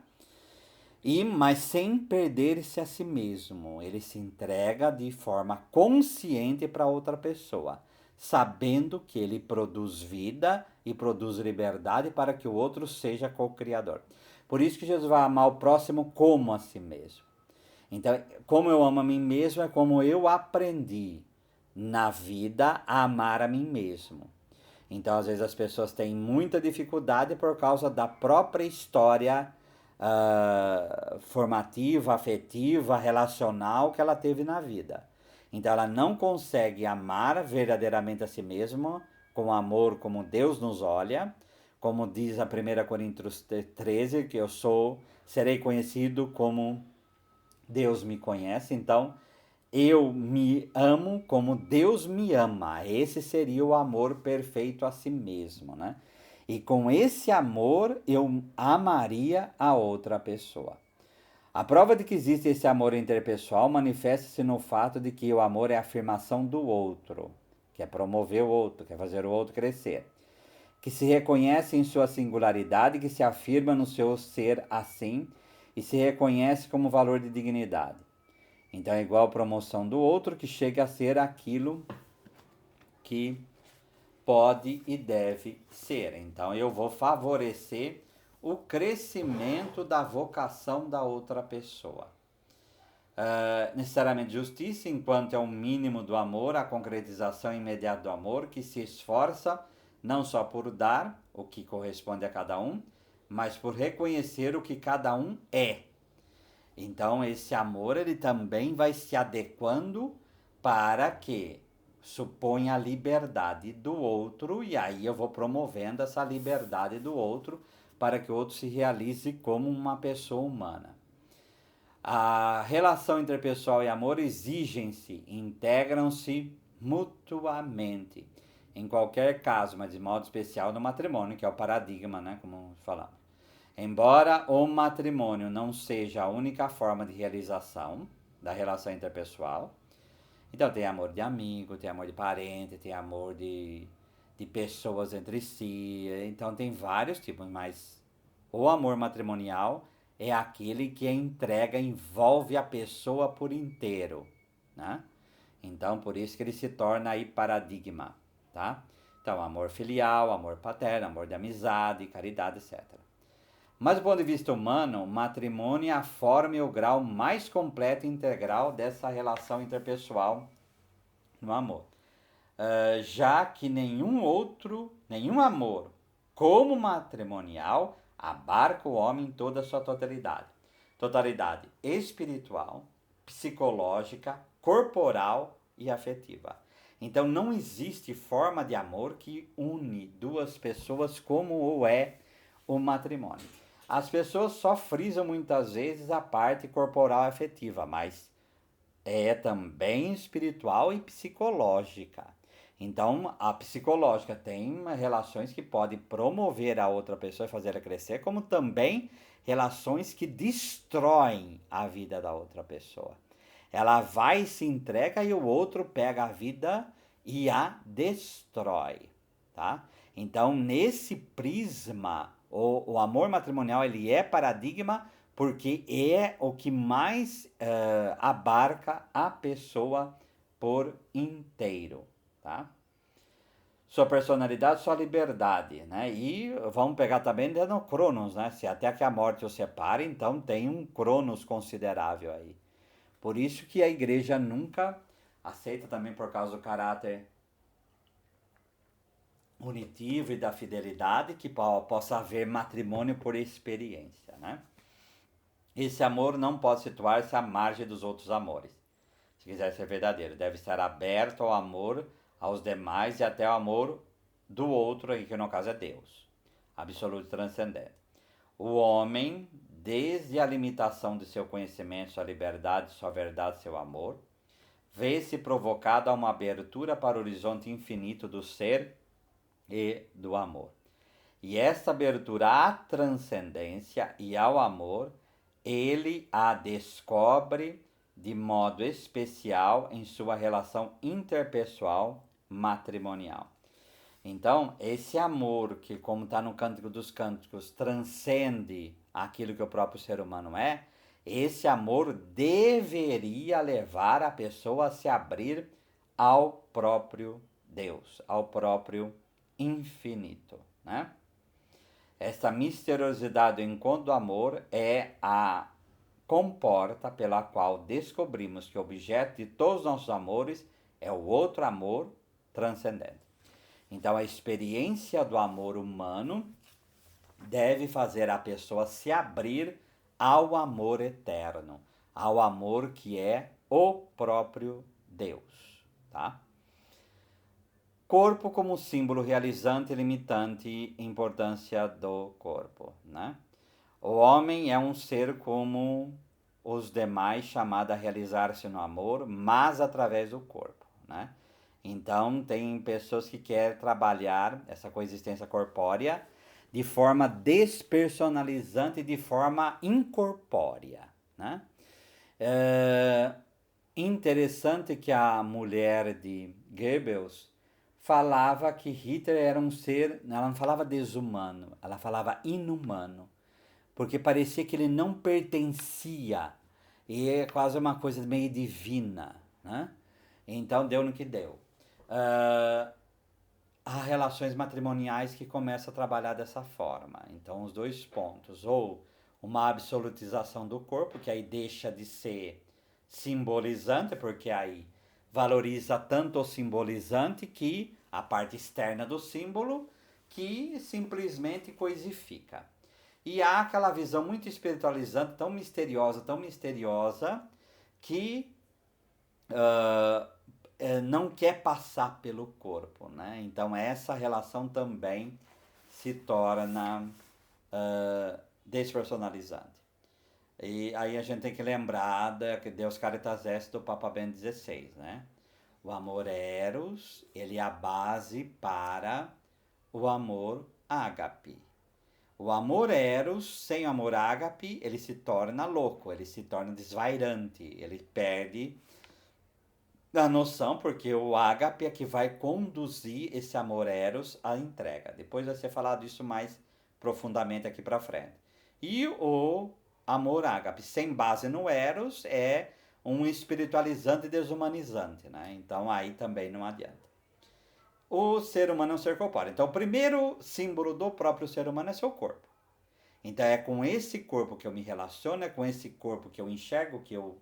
mas sem perder-se a si mesmo. Ele se entrega de forma consciente para outra pessoa, sabendo que ele produz vida e produz liberdade para que o outro seja co-criador. Por isso que Jesus vai amar o próximo como a si mesmo. Então, como eu amo a mim mesmo, é como eu aprendi na vida a amar a mim mesmo. Então, às vezes as pessoas têm muita dificuldade por causa da própria história formativa, afetiva, relacional que ela teve na vida. Então, ela não consegue amar verdadeiramente a si mesma com amor como Deus nos olha, como diz a 1 Coríntios 13, que serei conhecido como Deus me conhece. Então, eu me amo como Deus me ama. Esse seria o amor perfeito a si mesmo, né? E com esse amor eu amaria a outra pessoa. A prova de que existe esse amor interpessoal manifesta-se no fato de que o amor é a afirmação do outro, que é promover o outro, que é fazer o outro crescer, que se reconhece em sua singularidade, que se afirma no seu ser assim e se reconhece como valor de dignidade. Então é igual a promoção do outro, que chega a ser aquilo que pode e deve ser. Então eu vou favorecer o crescimento da vocação da outra pessoa. Necessariamente justiça, enquanto é o mínimo do amor, a concretização imediata do amor, que se esforça não só por dar o que corresponde a cada um, mas por reconhecer o que cada um é. Então, esse amor, ele também vai se adequando para que suponha a liberdade do outro, e aí eu vou promovendo essa liberdade do outro para que o outro se realize como uma pessoa humana. A relação interpessoal e amor exigem-se, integram-se mutuamente. Em qualquer caso, mas de modo especial no matrimônio, que é o paradigma, né, como falamos. Embora o matrimônio não seja a única forma de realização da relação interpessoal, então tem amor de amigo, tem amor de parente, tem amor de pessoas entre si, então tem vários tipos, mas o amor matrimonial é aquele que a entrega envolve a pessoa por inteiro, né? Então, por isso que ele se torna aí paradigma, tá? Então, amor filial, amor paterno, amor de amizade, caridade, etc. Mas do ponto de vista humano, o matrimônio é a forma e o grau mais completo e integral dessa relação interpessoal no amor. Já que nenhum amor como matrimonial abarca o homem em toda a sua totalidade. Totalidade espiritual, psicológica, corporal e afetiva. Então não existe forma de amor que une duas pessoas como o é o matrimônio. As pessoas só frisam muitas vezes a parte corporal e afetiva, mas é também espiritual e psicológica. Então, a psicológica tem relações que podem promover a outra pessoa e fazer ela crescer, como também relações que destroem a vida da outra pessoa. Ela vai e se entrega e o outro pega a vida e a destrói, tá? Então, nesse prisma, o amor matrimonial ele é paradigma porque é o que mais abarca a pessoa por inteiro, tá? Sua personalidade, sua liberdade, né? E vamos pegar também dentro do Cronos, né? Se até que a morte o separe, então tem um Cronos considerável aí. Por isso que a igreja nunca aceita também por causa do caráter unitivo e da fidelidade que possa haver matrimônio por experiência, né? Esse amor não pode situar-se à margem dos outros amores. Se quiser ser verdadeiro, deve estar aberto ao amor aos demais e até ao amor do outro, que no caso é Deus, absoluto e transcendente. O homem, desde a limitação de seu conhecimento, sua liberdade, sua verdade, seu amor, vê-se provocado a uma abertura para o horizonte infinito do ser e do amor. E essa abertura à transcendência e ao amor, ele a descobre de modo especial em sua relação interpessoal matrimonial. Então, esse amor que, como está no Cântico dos Cânticos, transcende aquilo que o próprio ser humano é, esse amor deveria levar a pessoa a se abrir ao próprio Deus, ao próprio infinito, né? Essa misteriosidade do encontro do amor é a comporta pela qual descobrimos que o objeto de todos os nossos amores é o outro amor transcendente. Então, a experiência do amor humano deve fazer a pessoa se abrir ao amor eterno, ao amor que é o próprio Deus, tá? Corpo como símbolo realizante e limitante importância do corpo, né? O homem é um ser como os demais, chamado a realizar-se no amor, mas através do corpo, né? Então, tem pessoas que querem trabalhar essa coexistência corpórea de forma despersonalizante, de forma incorpórea, né? Interessante que a mulher de Goebbels falava que Hitler era um ser, ela não falava desumano, ela falava inumano, porque parecia que ele não pertencia, e é quase uma coisa meio divina, né? Então deu no que deu. Há relações matrimoniais que começam a trabalhar dessa forma. Então os dois pontos, ou uma absolutização do corpo, que aí deixa de ser simbolizante, porque aí valoriza tanto o simbolizante que a parte externa do símbolo, que simplesmente coisifica. E há aquela visão muito espiritualizante, tão misteriosa, que não quer passar pelo corpo, né? Então essa relação também se torna despersonalizante. E aí a gente tem que lembrar que Deus Caritas Est do Papa Bento XVI, né? O amor eros, ele é a base para o amor ágape. O amor eros, sem amor ágape, ele se torna louco, ele se torna desvairante, ele perde a noção, porque o ágape é que vai conduzir esse amor eros à entrega. Depois vai ser falado isso mais profundamente aqui para frente. E o amor ágape, sem base no eros, é um espiritualizante e desumanizante, né? Então aí também não adianta. O ser humano é um ser corpóreo. Então o primeiro símbolo do próprio ser humano é seu corpo. Então é com esse corpo que eu me relaciono, é com esse corpo que eu enxergo, que eu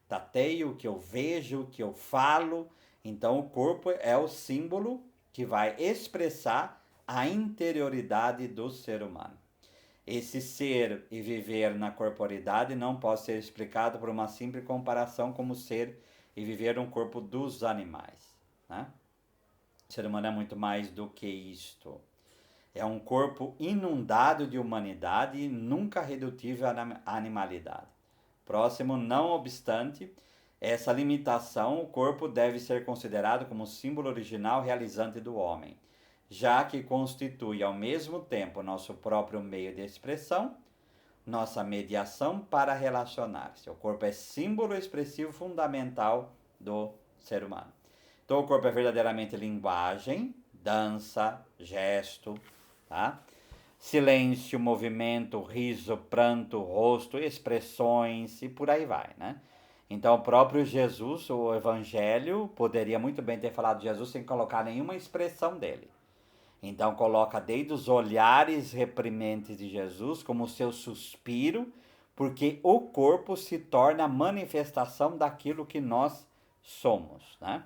tateio, que eu vejo, que eu falo. Então o corpo é o símbolo que vai expressar a interioridade do ser humano. Esse ser e viver na corporidade não pode ser explicado por uma simples comparação como ser e viver no corpo dos animais, né? O ser humano é muito mais do que isto. É um corpo inundado de humanidade e nunca redutível à animalidade. Próximo, não obstante essa limitação, o corpo deve ser considerado como símbolo original realizante do homem, já que constitui ao mesmo tempo nosso próprio meio de expressão, nossa mediação para relacionar-se. O corpo é símbolo expressivo fundamental do ser humano. Então o corpo é verdadeiramente linguagem, dança, gesto, tá? Silêncio, movimento, riso, pranto, rosto, expressões e por aí vai, né? Então o próprio Jesus, o Evangelho, poderia muito bem ter falado de Jesus sem colocar nenhuma expressão dele. Então coloca desde os olhares reprimentes de Jesus como o seu suspiro, porque o corpo se torna a manifestação daquilo que nós somos, né?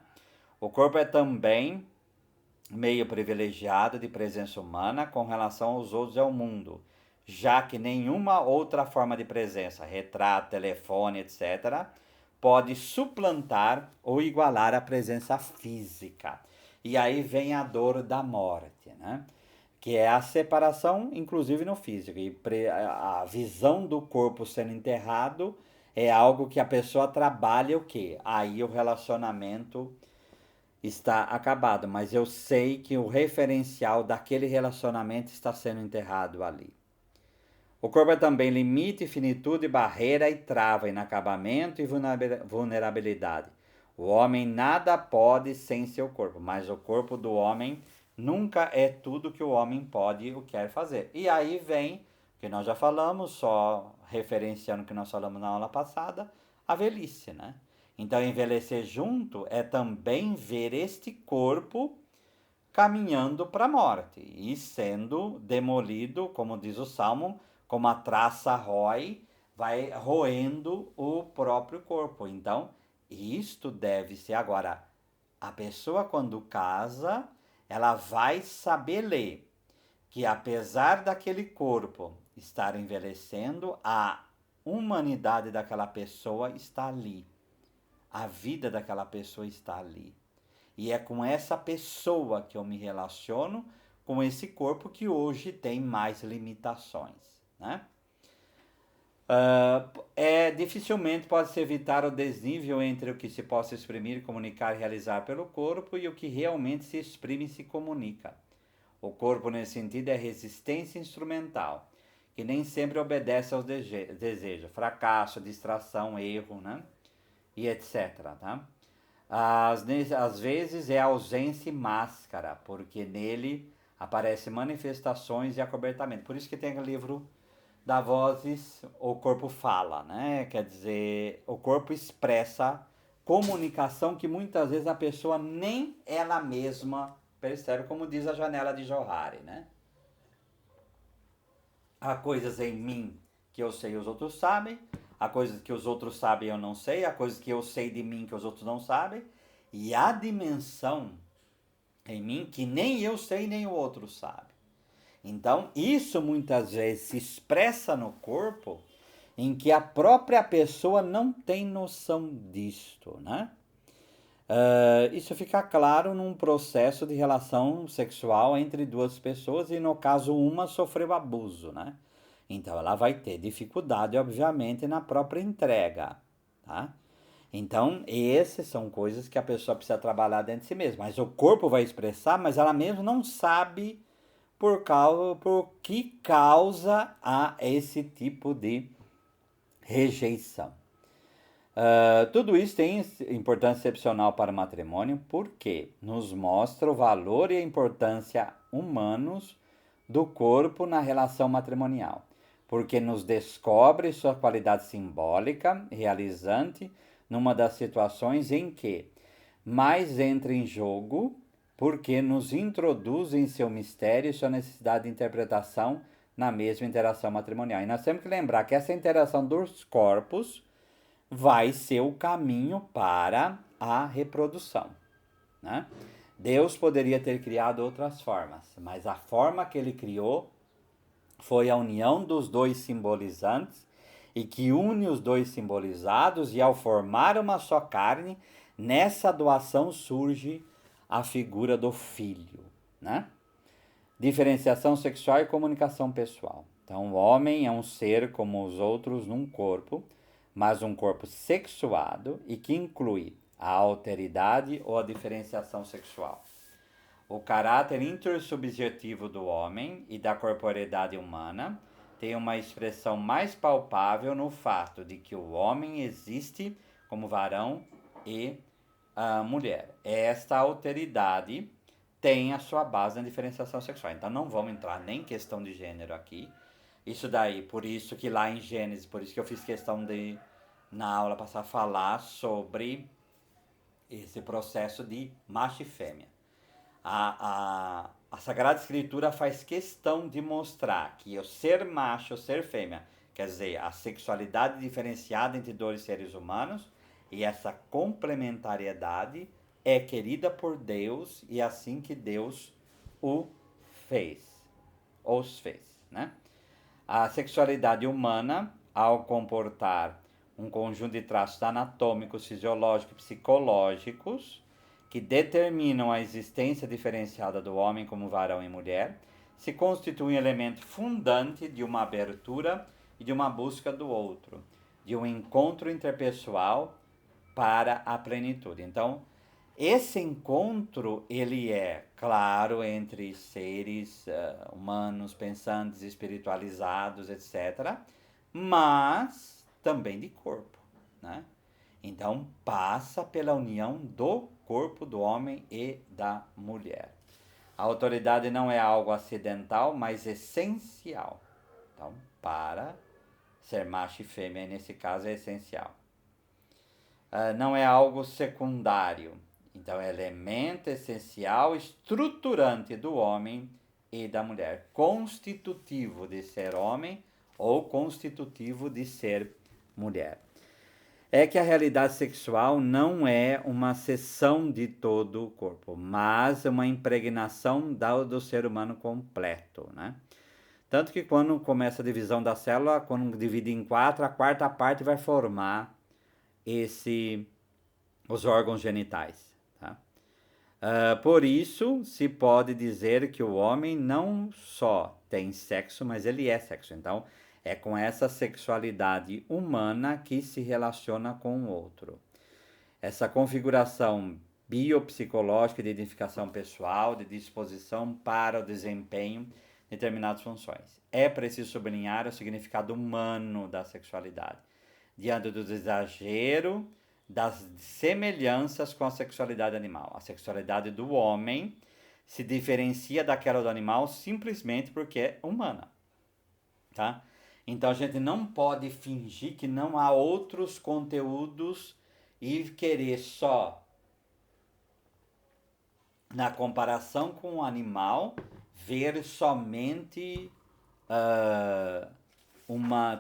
O corpo é também meio privilegiado de presença humana com relação aos outros e ao mundo, já que nenhuma outra forma de presença, retrato, telefone, etc., pode suplantar ou igualar a presença física. E aí vem a dor da morte, né? Que é a separação, inclusive no físico. E a visão do corpo sendo enterrado é algo que a pessoa trabalha o quê? Aí o relacionamento está acabado, mas eu sei que o referencial daquele relacionamento está sendo enterrado ali. O corpo é também limite, finitude, barreira e trava, inacabamento e vulnerabilidade. O homem nada pode sem seu corpo, mas o corpo do homem nunca é tudo que o homem pode ou quer fazer. E aí vem, que nós já falamos, só referenciando o que nós falamos na aula passada, a velhice, né? Então, envelhecer junto é também ver este corpo caminhando para a morte e sendo demolido, como diz o Salmo, como a traça rói, vai roendo o próprio corpo. Então, isto deve ser agora. A pessoa, quando casa, ela vai saber ler que, apesar daquele corpo estar envelhecendo, a humanidade daquela pessoa está ali. A vida daquela pessoa está ali. E é com essa pessoa que eu me relaciono, com esse corpo que hoje tem mais limitações, né? Dificilmente pode-se evitar o desnível entre o que se possa exprimir, comunicar e realizar pelo corpo e o que realmente se exprime e se comunica. O corpo, nesse sentido, é resistência instrumental, que nem sempre obedece aos desejos, fracasso, distração, erro, né? E etc. Tá? Às vezes é ausência e máscara, porque nele aparecem manifestações e acobertamento. Por isso que tem o livro da Vozes, o corpo fala, né? Quer dizer, o corpo expressa comunicação que muitas vezes a pessoa nem ela mesma percebe, como diz a janela de Johari, né? Há coisas em mim que eu sei e os outros sabem, há coisas que os outros sabem e eu não sei, há coisas que eu sei de mim que os outros não sabem, e há dimensão em mim que nem eu sei nem o outro sabe. Então, isso muitas vezes se expressa no corpo em que a própria pessoa não tem noção disto, né? Isso fica claro num processo de relação sexual entre duas pessoas e, no caso, uma sofreu abuso, né? Então, ela vai ter dificuldade, obviamente, na própria entrega, tá? Então, essas são coisas que a pessoa precisa trabalhar dentro de si mesma. Mas o corpo vai expressar, mas ela mesma não sabe por que causa a esse tipo de rejeição. Tudo isso tem importância excepcional para o matrimônio porque nos mostra o valor e a importância humanos do corpo na relação matrimonial, porque nos descobre sua qualidade simbólica, realizante, numa das situações em que mais entra em jogo, porque nos introduz em seu mistério e sua necessidade de interpretação na mesma interação matrimonial. E nós temos que lembrar que essa interação dos corpos vai ser o caminho para a reprodução, né? Deus poderia ter criado outras formas, mas a forma que ele criou foi a união dos dois simbolizantes e que une os dois simbolizados, e ao formar uma só carne, nessa doação surge a figura do filho, né? Diferenciação sexual e comunicação pessoal. Então, o homem é um ser como os outros num corpo, mas um corpo sexuado e que inclui a alteridade ou a diferenciação sexual. O caráter intersubjetivo do homem e da corporeidade humana tem uma expressão mais palpável no fato de que o homem existe como varão e mulher. Esta alteridade tem a sua base na diferenciação sexual. Então não vamos entrar nem em questão de gênero aqui. Isso daí, por isso que lá em Gênesis, por isso que eu fiz questão de, na aula passar, falar sobre esse processo de macho e fêmea. A Sagrada Escritura faz questão de mostrar que o ser macho, o ser fêmea, quer dizer, a sexualidade diferenciada entre dois seres humanos, e essa complementariedade é querida por Deus e é assim que Deus os fez, né? A sexualidade humana, ao comportar um conjunto de traços anatômicos, fisiológicos e psicológicos que determinam a existência diferenciada do homem como varão e mulher, se constitui um elemento fundante de uma abertura e de uma busca do outro, de um encontro interpessoal para a plenitude. Então, esse encontro, ele é, claro, entre seres humanos, pensantes, espiritualizados, etc., mas também de corpo, né? Então, passa pela união do corpo do homem e da mulher. A autoridade não é algo acidental, mas essencial. Então, para ser macho e fêmea, nesse caso, é essencial. Não é algo secundário. Então, é elemento essencial, estruturante do homem e da mulher. Constitutivo de ser homem ou constitutivo de ser mulher. É que a realidade sexual não é uma seção de todo o corpo, mas uma impregnação do ser humano completo, né? Tanto que quando começa a divisão da célula, quando divide em quatro, a quarta parte vai formar os órgãos genitais. Tá? Por isso, se pode dizer que o homem não só tem sexo, mas ele é sexo. Então, é com essa sexualidade humana que se relaciona com o outro. Essa configuração biopsicológica de identificação pessoal, de disposição para o desempenho de determinadas funções. É preciso sublinhar o significado humano da sexualidade, diante do exagero das semelhanças com a sexualidade animal. A sexualidade do homem se diferencia daquela do animal simplesmente porque é humana, tá? Então a gente não pode fingir que não há outros conteúdos e querer só, na comparação com o animal, ver somente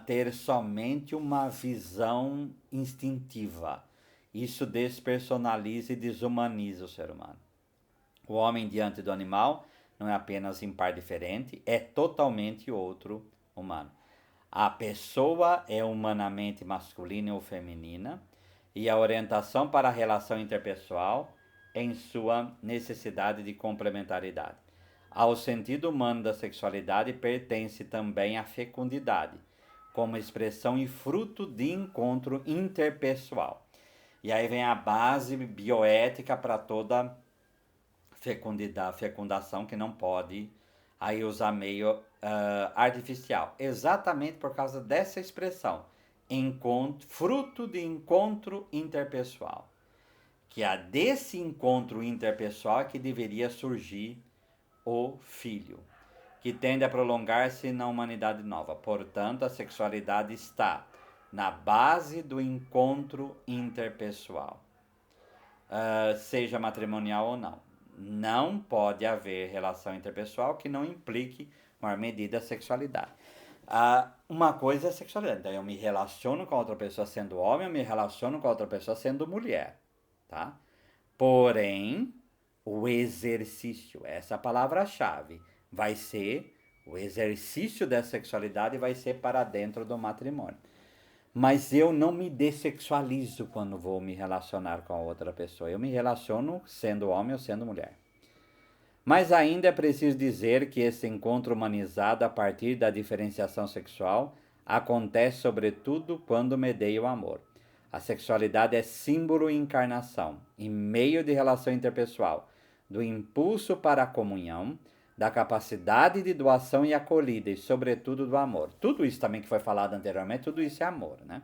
ter somente uma visão instintiva. Isso despersonaliza e desumaniza o ser humano. O homem diante do animal não é apenas em par diferente, é totalmente outro humano. A pessoa é humanamente masculina ou feminina e a orientação para a relação interpessoal em sua necessidade de complementaridade. Ao sentido humano da sexualidade pertence também a fecundidade, como expressão e fruto de encontro interpessoal. E aí vem a base bioética para toda fecundação, que não pode aí usar meio artificial. Exatamente por causa dessa expressão, fruto de encontro interpessoal. Que é desse encontro interpessoal é que deveria surgir o filho, que tende a prolongar-se na humanidade nova. Portanto, a sexualidade está na base do encontro interpessoal, seja matrimonial ou não. Não pode haver relação interpessoal que não implique, maior medida, a sexualidade. Uma coisa é a sexualidade. Então, eu me relaciono com a outra pessoa sendo homem, eu me relaciono com a outra pessoa sendo mulher. Tá? Porém, o exercício, essa palavra-chave, vai ser o exercício da sexualidade vai ser para dentro do matrimônio. Mas eu não me dessexualizo quando vou me relacionar com a outra pessoa. Eu me relaciono sendo homem ou sendo mulher. Mas ainda é preciso dizer que esse encontro humanizado a partir da diferenciação sexual acontece sobretudo quando medeia o amor. A sexualidade é símbolo e encarnação, em meio de relação interpessoal, do impulso para a comunhão, da capacidade de doação e acolhida e, sobretudo, do amor. Tudo isso também que foi falado anteriormente, tudo isso é amor, né?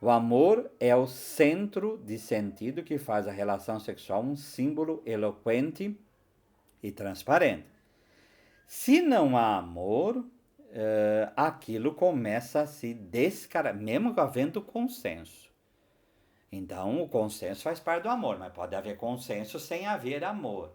O amor é o centro de sentido que faz a relação sexual um símbolo eloquente e transparente. Se não há amor, aquilo começa a se descaracterizar, mesmo havendo consenso. Então, o consenso faz parte do amor, mas pode haver consenso sem haver amor.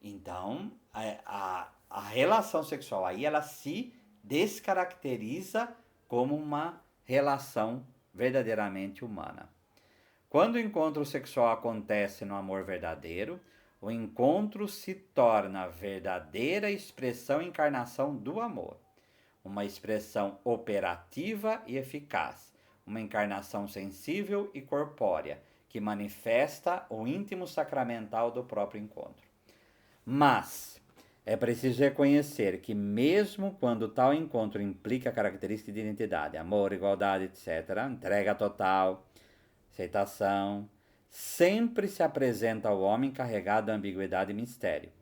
Então, a relação sexual aí, ela se descaracteriza como uma relação verdadeiramente humana. Quando o encontro sexual acontece no amor verdadeiro, o encontro se torna a verdadeira expressão e encarnação do amor. Uma expressão operativa e eficaz. Uma encarnação sensível e corpórea, que manifesta o íntimo sacramental do próprio encontro. Mas é preciso reconhecer que mesmo quando tal encontro implica características de identidade, amor, igualdade, etc., entrega total, aceitação, sempre se apresenta ao homem carregado de ambiguidade e mistério.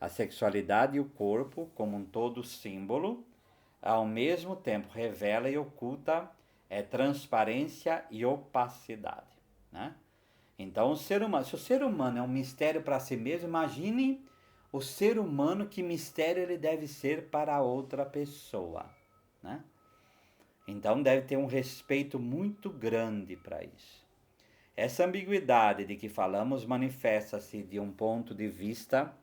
A sexualidade e o corpo, como um todo símbolo, ao mesmo tempo revela e oculta transparência e opacidade, né? Então, se o ser humano é um mistério para si mesmo, imagine o ser humano, que mistério ele deve ser para outra pessoa, né? Então, deve ter um respeito muito grande para isso. Essa ambiguidade de que falamos manifesta-se de um ponto de vista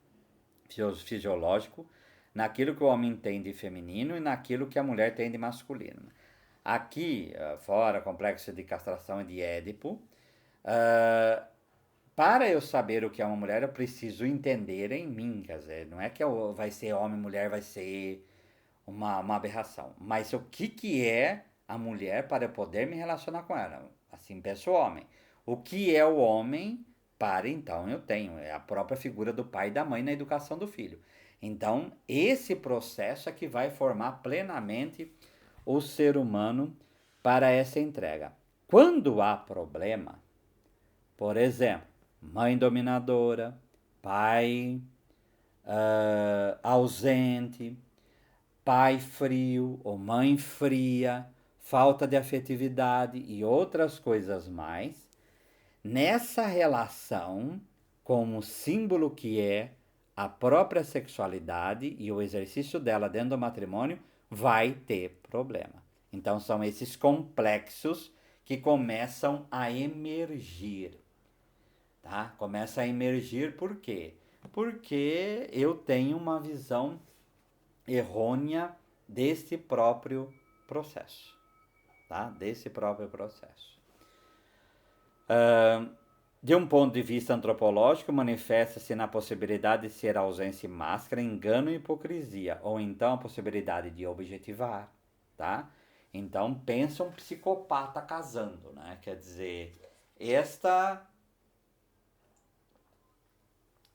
fisiológico, naquilo que o homem tem de feminino e naquilo que a mulher tem de masculino. Aqui, fora complexo de castração e de Édipo, para eu saber o que é uma mulher, eu preciso entender em mim. Quer dizer, não é que vai ser homem, mulher, vai ser uma aberração. Mas o que é a mulher para eu poder me relacionar com ela? Assim pensa o homem. O que é o homem para então eu tenho? É a própria figura do pai e da mãe na educação do filho. Então, esse processo é que vai formar plenamente o ser humano para essa entrega. Quando há problema, por exemplo, mãe dominadora, pai ausente, pai frio ou mãe fria, falta de afetividade e outras coisas mais, nessa relação, como símbolo que é a própria sexualidade e o exercício dela dentro do matrimônio, vai ter problema. Então, são esses complexos que começam a emergir. Tá? Começa a emergir por quê? Porque eu tenho uma visão errônea desse próprio processo. Tá? Desse próprio processo. De um ponto de vista antropológico, manifesta-se na possibilidade de ser ausência e máscara, engano e hipocrisia, ou então a possibilidade de objetivar, tá? Então, pensa um psicopata casando, né? Quer dizer, esta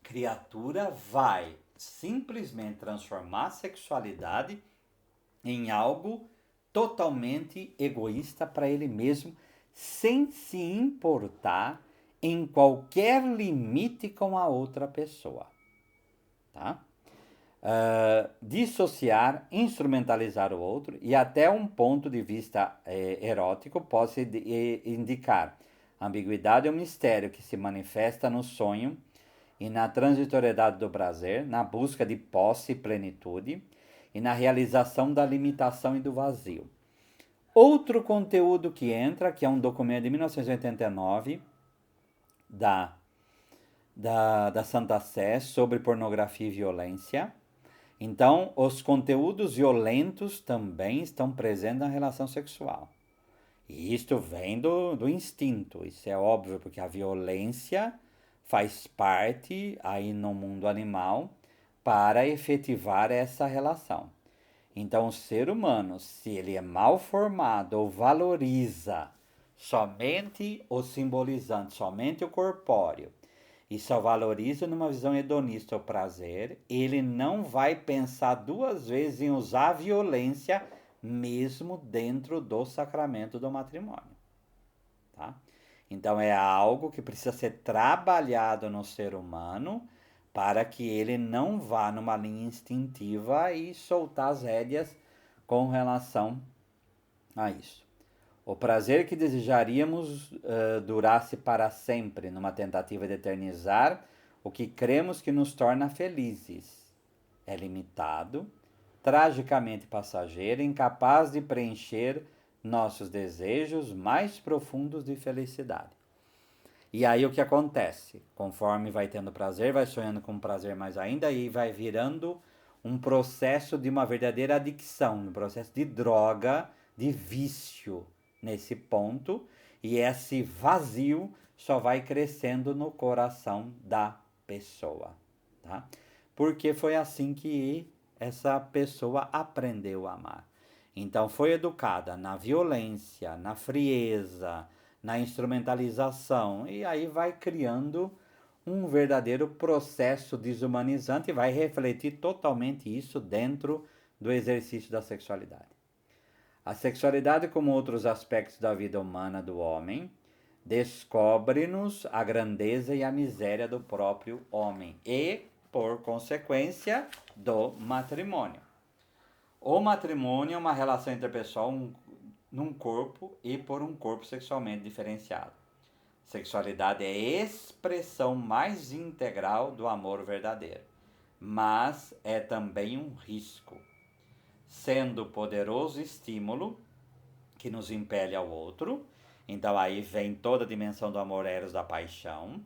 criatura vai simplesmente transformar a sexualidade em algo totalmente egoísta para ele mesmo, sem se importar em qualquer limite com a outra pessoa, tá? Dissociar, instrumentalizar o outro e até um ponto de vista erótico pode indicar ambiguidade ou mistério que se manifesta no sonho e na transitoriedade do prazer, na busca de posse e plenitude e na realização da limitação e do vazio. Outro conteúdo que entra, que é um documento de 1989 da Santa Sé sobre pornografia e violência. Então, os conteúdos violentos também estão presentes na relação sexual. E isto vem do instinto, isso é óbvio, porque a violência faz parte aí no mundo animal para efetivar essa relação. Então, o ser humano, se ele é mal formado ou valoriza somente o simbolizante, somente o corpóreo, e só valoriza numa visão hedonista o prazer, ele não vai pensar duas vezes em usar a violência mesmo dentro do sacramento do matrimônio, tá? Então é algo que precisa ser trabalhado no ser humano para que ele não vá numa linha instintiva e soltar as rédeas com relação a isso. O prazer que desejaríamos durasse para sempre, numa tentativa de eternizar o que cremos que nos torna felizes. É limitado, tragicamente passageiro, incapaz de preencher nossos desejos mais profundos de felicidade. E aí o que acontece? Conforme vai tendo prazer, vai sonhando com prazer mais ainda e vai virando um processo de uma verdadeira adicção, um processo de droga, de vício nesse ponto, e esse vazio só vai crescendo no coração da pessoa, tá? Porque foi assim que essa pessoa aprendeu a amar. Então foi educada na violência, na frieza, na instrumentalização, e aí vai criando um verdadeiro processo desumanizante e vai refletir totalmente isso dentro do exercício da sexualidade. A sexualidade, como outros aspectos da vida humana do homem, descobre-nos a grandeza e a miséria do próprio homem e, por consequência, do matrimônio. O matrimônio é uma relação interpessoal num corpo e por um corpo sexualmente diferenciado. Sexualidade é a expressão mais integral do amor verdadeiro, mas é também um risco, sendo poderoso estímulo que nos impele ao outro. Então aí vem toda a dimensão do amor eros, da paixão.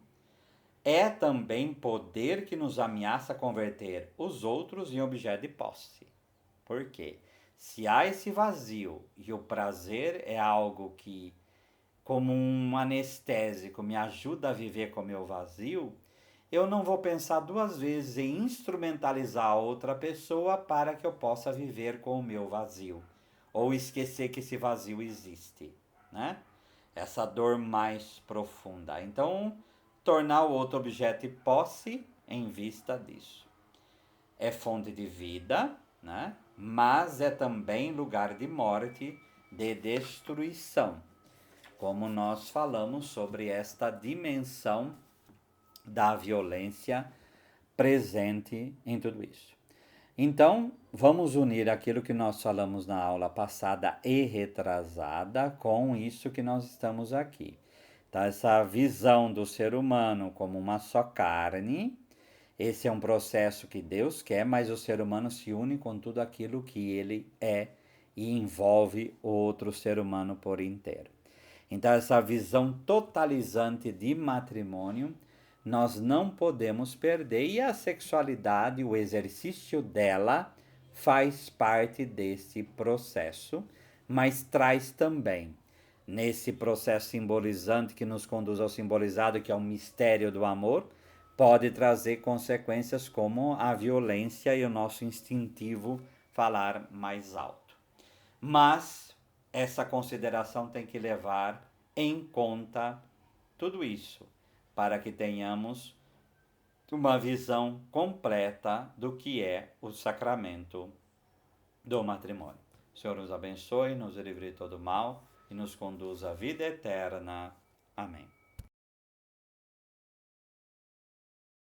É também poder que nos ameaça converter os outros em objeto de posse. Por quê? Se há esse vazio e o prazer é algo que, como um anestésico, me ajuda a viver com o meu vazio, eu não vou pensar duas vezes em instrumentalizar a outra pessoa para que eu possa viver com o meu vazio. Ou esquecer que esse vazio existe, né? Essa dor mais profunda. Então, tornar o outro objeto de posse em vista disso. É fonte de vida, né? Mas é também lugar de morte, de destruição. Como nós falamos sobre esta dimensão da violência presente em tudo isso. Então, vamos unir aquilo que nós falamos na aula passada e retrasada com isso que nós estamos aqui. Tá? Essa visão do ser humano como uma só carne, esse é um processo que Deus quer, mas o ser humano se une com tudo aquilo que ele é e envolve o outro ser humano por inteiro. Então, essa visão totalizante de matrimônio nós não podemos perder, e a sexualidade, o exercício dela, faz parte desse processo, mas traz também nesse processo simbolizante que nos conduz ao simbolizado, que é o mistério do amor, pode trazer consequências como a violência e o nosso instintivo falar mais alto. Mas essa consideração tem que levar em conta tudo isso, para que tenhamos uma visão completa do que é o sacramento do matrimônio. O Senhor nos abençoe, nos livre de todo mal e nos conduz à vida eterna. Amém.